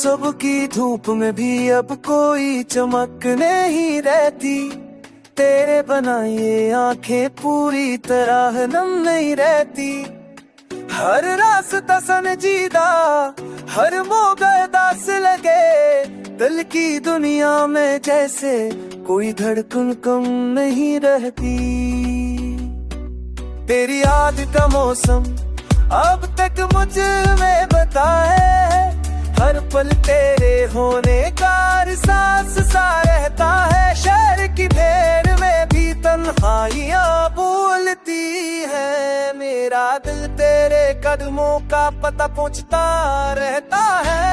सुबह की धूप में भी अब कोई चमक नहीं रहती, तेरे बना ये आंखें पूरी तरह नम नहीं रहती। हर रास्ता संजीदा, हर मोड़ दास लगे, दिल की दुनिया में जैसे कोई धड़कन कम नहीं रहती। तेरी याद का मौसम अब तक मुझ में बताए, हर पल तेरे होने का एहसास सा रहता है। शहर की भीड़ में भी तन्हाइयां बोलती है, मेरा दिल तेरे कदमों का पता पूछता रहता है।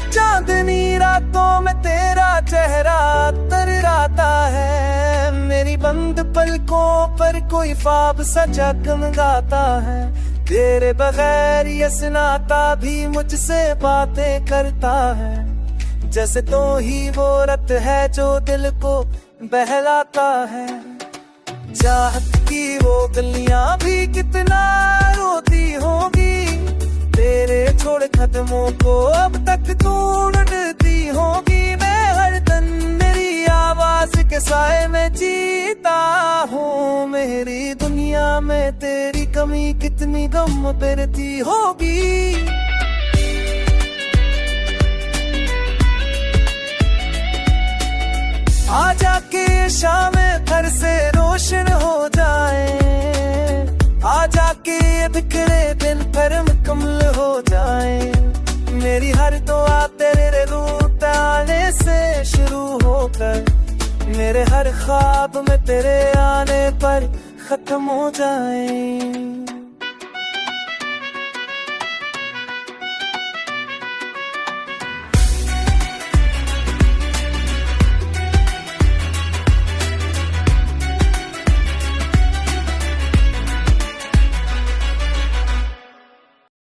चांदनी रातों में तेरा चेहरा तराता है, मेरी बंद पलकों पर कोई ख्वाब सा जगमगाता है। तेरे बगैर ये सन्नाटा भी मुझसे बातें करता है, जैसे तो ही वो रात है जो दिल को बहलाता है। चाहत की वो गलियां भी कितना रोती होगी, तेरे छोड़ कदमों को अब तक ढूंढती होगी। मैं हर दिन मेरी आवाज के साए में जीता हूँ, मेरी दुनिया में तेरी कमी कितनी गम भरती होगी। आजा के शाम घर से रोशन हो जाए, आजा के बिखरे दिन पर मुकम्मल हो जाए। मेरी हर दुआ तेरे रूप आने से शुरू होकर, मेरे हर ख्वाब में तेरे आने पर खत्म हो जाए।